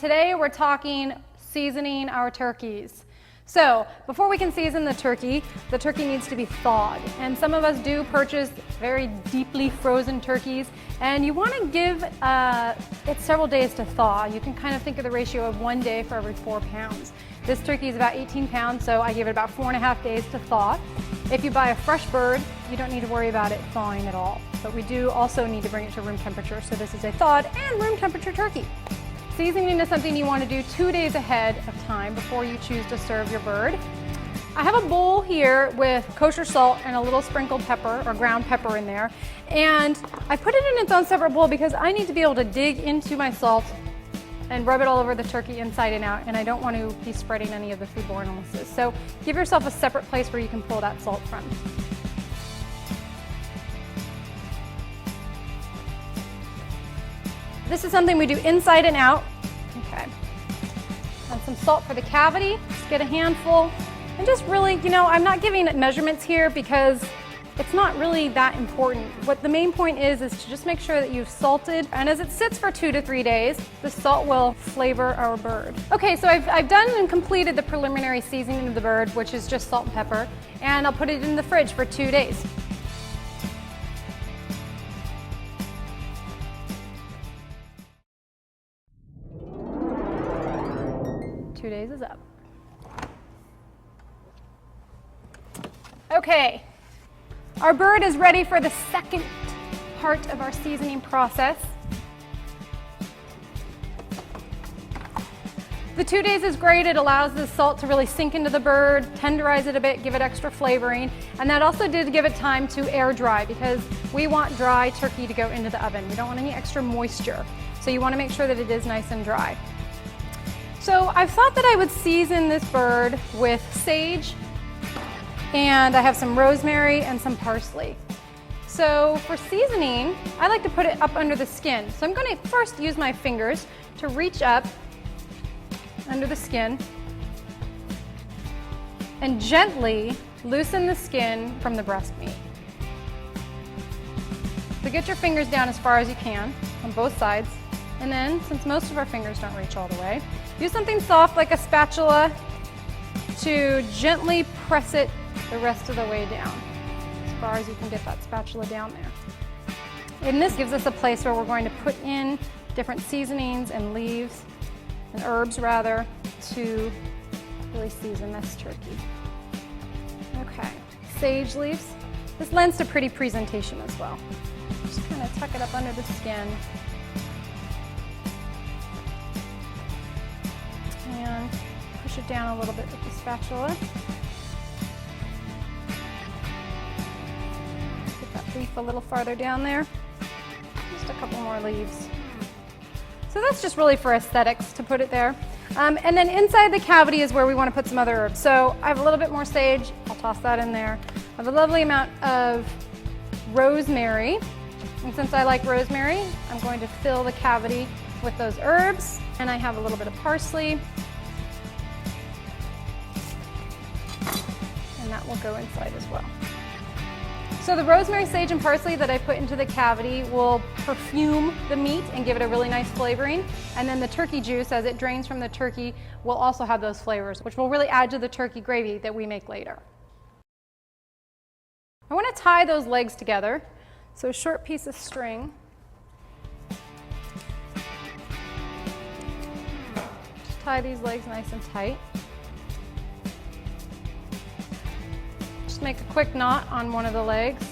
today we're talking seasoning our turkeys. So before we can season the turkey needs to be thawed. And some of us do purchase very deeply frozen turkeys, and you want to give it several days to thaw. You can kind of think of the ratio of 1 day for every 4 pounds. This turkey is about 18 pounds, so I give it about 4.5 days to thaw. If you buy a fresh bird, you don't need to worry about it thawing at all. But we do also need to bring it to room temperature, so this is a thawed and room temperature turkey. Seasoning is something you want to do 2 days ahead of time before you choose to serve your bird. I have a bowl here with kosher salt and a little sprinkled pepper or ground pepper in there. And I put it in its own separate bowl because I need to be able to dig into my salt and rub it all over the turkey inside and out, and I don't want to be spreading any of the foodborne illnesses. So give yourself a separate place where you can pull that salt from. This is something we do inside and out. Okay. And some salt for the cavity. Just get a handful. And just really, I'm not giving it measurements here because it's not really that important. What the main point is to just make sure that you've salted. And as it sits for 2 to 3 days, the salt will flavor our bird. Okay, so I've done and completed the preliminary seasoning of the bird, which is just salt and pepper. And I'll put it in the fridge for 2 days. Two days is up. Okay, our bird is ready for the second part of our seasoning process. The 2 days is great. It allows the salt to really sink into the bird, tenderize it a bit, give it extra flavoring, and that also did give it time to air dry because we want dry turkey to go into the oven. We don't want any extra moisture, so you want to make sure that it is nice and dry. So I've thought that I would season this bird with sage, and I have some rosemary and some parsley. So for seasoning, I like to put it up under the skin. So I'm going to first use my fingers to reach up under the skin and gently loosen the skin from the breast meat. So get your fingers down as far as you can on both sides. And then, since most of our fingers don't reach all the way, use something soft like a spatula to gently press it the rest of the way down, as far as you can get that spatula down there. And this gives us a place where we're going to put in different seasonings and leaves, and herbs rather, to really season this turkey. Okay, sage leaves. This lends to pretty presentation as well. Just kind of tuck it up under the skin. And push it down a little bit with the spatula. Get that leaf a little farther down there. Just a couple more leaves. So that's just really for aesthetics to put it there. And then inside the cavity is where we want to put some other herbs. So I have a little bit more sage. I'll toss that in there. I have a lovely amount of rosemary. And since I like rosemary, I'm going to fill the cavity with those herbs. And I have a little bit of parsley. And that will go inside as well. So the rosemary, sage, and parsley that I put into the cavity will perfume the meat and give it a really nice flavoring. And then the turkey juice, as it drains from the turkey, will also have those flavors, which will really add to the turkey gravy that we make later. I want to tie those legs together. So a short piece of string. Just tie these legs nice and tight. Just make a quick knot on one of the legs.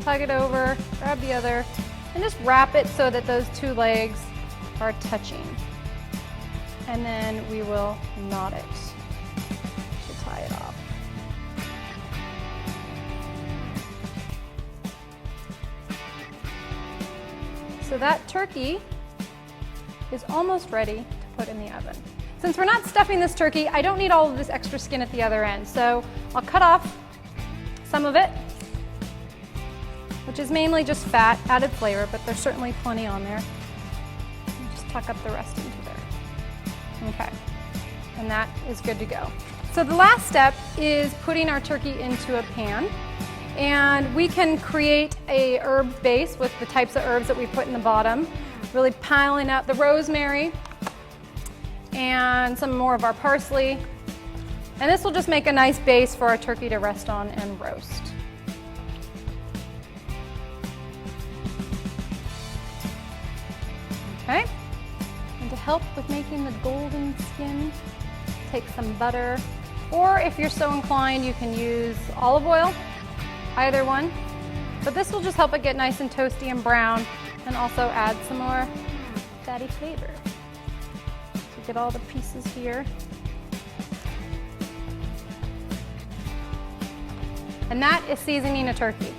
Tug it over, grab the other, and just wrap it so that those two legs are touching. And then we will knot it to tie it off. So that turkey is almost ready to put in the oven. Since we're not stuffing this turkey, I don't need all of this extra skin at the other end. So I'll cut off some of it, which is mainly just fat, added flavor, but there's certainly plenty on there. And just tuck up the rest into there. Okay, and that is good to go. So the last step is putting our turkey into a pan. And we can create a herb base with the types of herbs that we put in the bottom, really piling up the rosemary and some more of our parsley. And this will just make a nice base for our turkey to rest on and roast. Okay, and to help with making the golden skin, take some butter, or if you're so inclined, you can use olive oil, either one. But this will just help it get nice and toasty and brown, and also add some more fatty flavor. So get all the pieces here. And that is seasoning a turkey.